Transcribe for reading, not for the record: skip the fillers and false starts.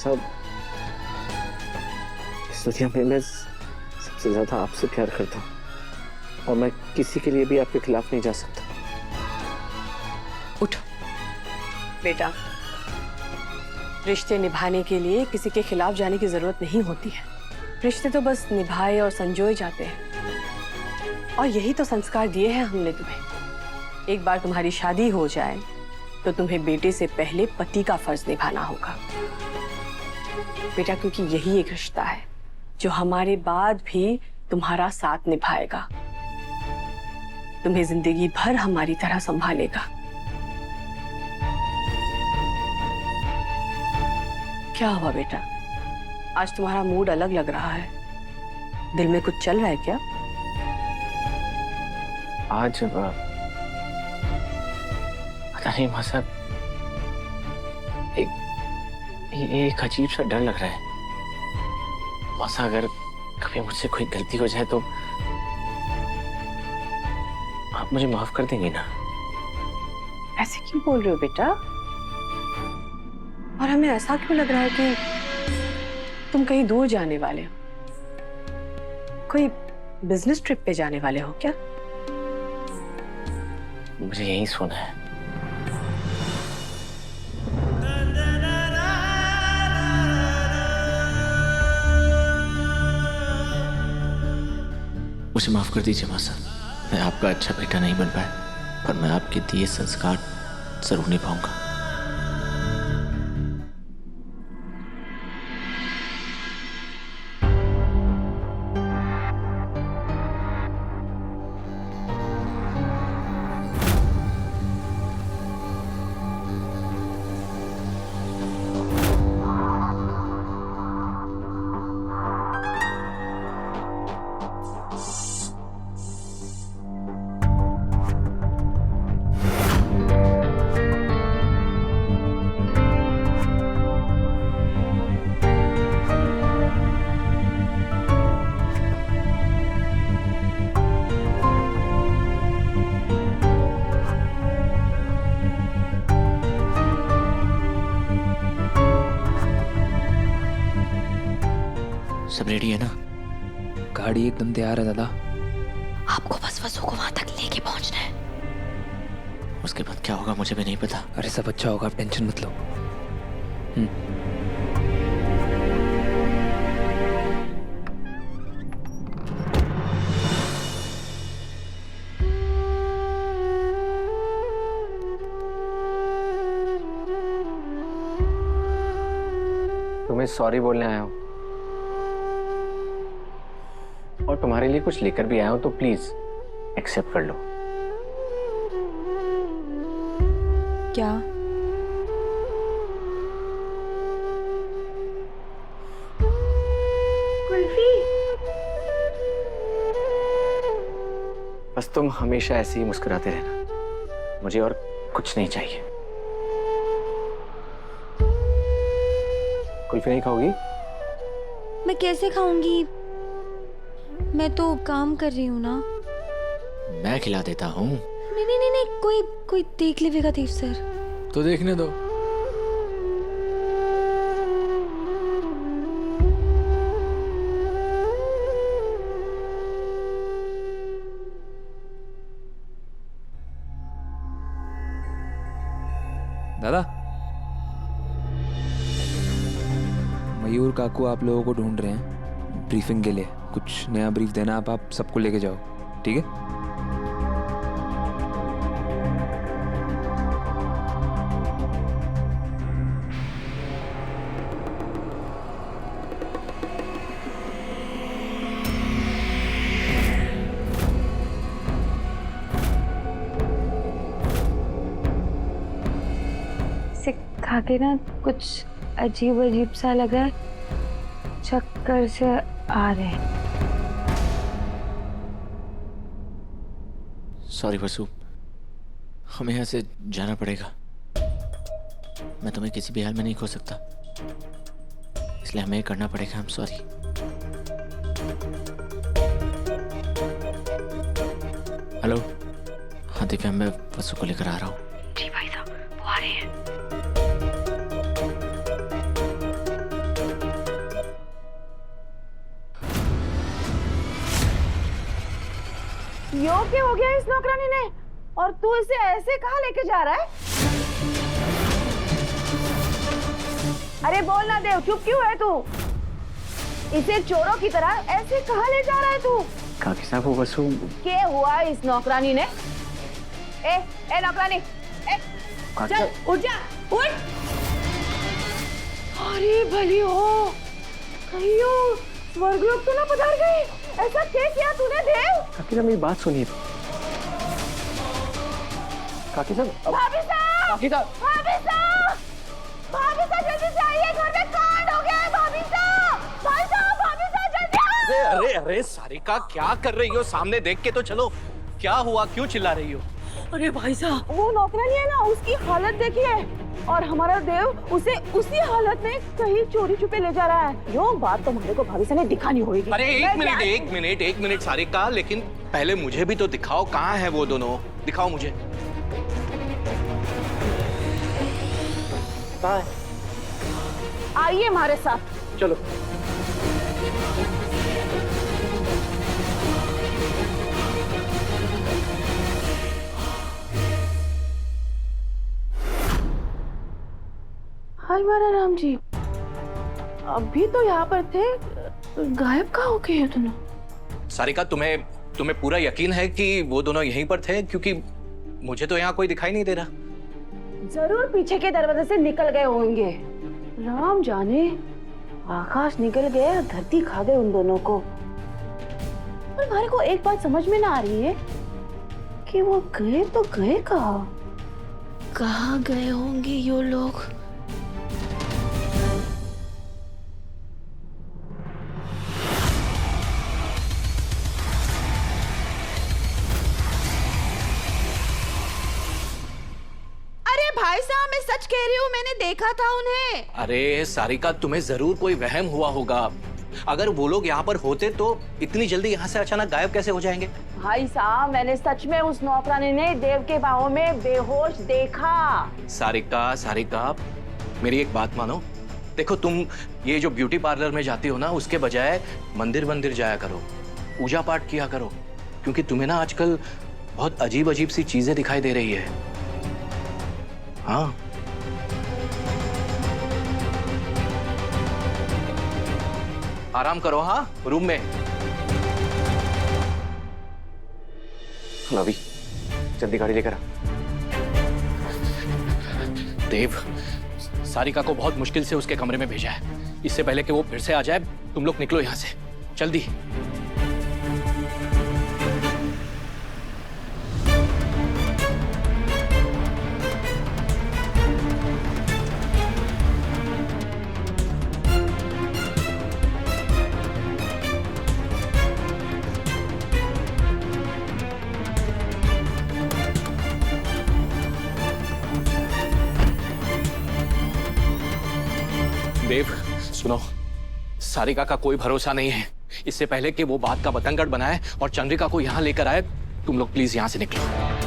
साहब, इस दुनिया में मैं सबसे ज्यादा आपसे प्यार करता हूँ और मैं किसी के लिए भी आपके खिलाफ नहीं जा सकता। उठो बेटा, रिश्ते निभाने के लिए किसी के खिलाफ जाने की जरूरत नहीं होती है। रिश्ते तो बस निभाए और संजोए जाते हैं, और यही तो संस्कार दिए हैं हमने तुम्हें। एक बार तुम्हारी शादी हो जाए तो तुम्हें बेटे से पहले पति का फर्ज निभाना होगा बेटा, क्योंकि यही एक रिश्ता है जो हमारे बाद भी तुम्हारा साथ निभाएगा, तुम्हें जिंदगी भर हमारी तरह संभालेगा। क्या हुआ बेटा, आज तुम्हारा मूड अलग लग रहा है, दिल में कुछ चल रहा है क्या? आज पता नहीं माँ साहब, एक अजीब सा डर लग रहा है। माँ साहब, अगर कभी मुझसे कोई गलती हो जाए तो आप मुझे माफ कर देंगे ना? ऐसे क्यों बोल रहे हो बेटा? और हमें ऐसा क्यों लग रहा है कि तुम कहीं दूर जाने वाले हो? कोई बिजनेस ट्रिप पे जाने वाले हो क्या? मुझे यही सोना है। मुझे माफ कर दीजिए माँ साहब, मैं आपका अच्छा बेटा नहीं बन पाया, पर मैं आपके दिए संस्कार जरूर निभाऊंगा। सब रेडी है ना? गाड़ी एकदम तैयार है दादा। आपको बस वसु को वहां तक लेके पहुंचना है। उसके बाद क्या होगा मुझे भी नहीं पता। अरे सब अच्छा होगा, आप टेंशन मत लो। तुम्हें सॉरी बोलने आया हूँ और तुम्हारे लिए कुछ लेकर भी आया हूं, तो प्लीज एक्सेप्ट कर लो। क्या? कुल्फी? बस तुम हमेशा ऐसे ही मुस्कुराते रहना, मुझे और कुछ नहीं चाहिए। कुल्फी नहीं खाओगी? मैं कैसे खाऊंगी? मैं तो काम कर रही हूँ ना। मैं खिला देता हूँ। नहीं नहीं नहीं नहीं, कोई देख लेगा तीर सर। तो देखने दो। दादा, मयूर काकू आप लोगों को ढूंढ रहे हैं ब्रीफिंग के लिए। कुछ नया ब्रीफ देना, आप सबको लेके जाओ, ठीक है? इसे खा के ना कुछ अजीब अजीब सा लग रहा है, चक्कर से आ रहे हैं। सॉरी वसु, हमें यहाँ से जाना पड़ेगा। मैं तुम्हें किसी भी हाल में नहीं खो सकता, इसलिए हमें करना पड़ेगा। हम सॉरी। हेलो, हाँ दिव्या, मैं वसु को लेकर आ रहा हूँ। जी भाई साहब, वो आ रहे हैं। यो क्या हो गया इस नौकरानी ने? और तू इसे ऐसे कहाँ लेके जा रहा है? अरे बोल ना देव, चुप क्यों है तू? इसे चोरों की तरह ऐसे कहाँ ले जा रहा है तू? काकी साहब वो बस क्या हुआ इस नौकरानी ने? ए नौकरानी, चल उठ जा, उठ। अरे भली हो, कहियो स्वर्गलोक तो ना पधार गई। ऐसा क्या किया तूने देव? काकी साहब मेरी बात सुनिए। काकी साहब भाभी साहब, काकी साहब भाभी साहब, भाभी साहब जल्दी से आइए, घर में कांड हो गया है। भाभी साहब, भाई साहब, भाभी साहब जल्दी आओ। अरे अरे अरे सारिका, क्या कर रही हो? सामने देख के तो चलो, क्या हुआ? क्यों चिल्ला रही हो? अरे भाई साहब, वो नौकरानी है ना, उसकी हालत देखिए, और हमारा देव उसे उसी हालत में कहीं चोरी छुपे ले जा रहा है। यो बात तो हमारे को भाभी से ने दिखानी होगी। अरे एक मिनट सारिका, लेकिन पहले मुझे भी तो दिखाओ, कहाँ है वो दोनों? दिखाओ मुझे। आइए हमारे साथ, चलो। हाय मारा राम जी, अभी तो यहाँ पर थे, गायब कहाँ हो गए हैं दोनों? सारिका, तुम्हें पूरा यकीन है कि वो दोनों यहीं पर थे? क्योंकि मुझे तो यहाँ कोई दिखाई नहीं दे रहा। जरूर पीछे के दरवाजे से निकल गए होंगे। राम जाने, आकाश निकल गए और धरती खा गए उन दोनों को। पर हमारे को एक बात समझ में ना आ रही है कि वो गए तो गए कहाँ गए होंगे ये लोग? भाई साहब, मैं सच कह रही हूँ, मैंने देखा था उन्हें। अरे सारिका, तुम्हें जरूर कोई वहम हुआ होगा। अगर वो लोग यहाँ पर होते तो इतनी जल्दी यहाँ से अचानक गायब कैसे हो जाएंगे? भाई साहब, मैंने सच में उस नौकरानी ने देव के बाहों में बेहोश देखा। सारिका, मेरी एक बात मानो। देखो, तुम ये जो ब्यूटी पार्लर में जाती हो ना, उसके बजाय मंदिर जाया करो, पूजा पाठ किया करो, क्योंकि तुम्हें ना आजकल बहुत अजीब सी चीजें दिखाई दे रही है। हाँ, आराम करो। हाँ, रूम में। अभी जल्दी गाड़ी लेकर आ। देव, सारिका को बहुत मुश्किल से उसके कमरे में भेजा है। इससे पहले कि वो फिर से आ जाए, तुम लोग निकलो यहाँ से, जल्दी। देव, सुनो, सारिका का कोई भरोसा नहीं है। इससे पहले कि वो बात का बतंगड़ बनाए और चंद्रिका को यहाँ लेकर आए, तुम लोग प्लीज यहाँ से निकलो।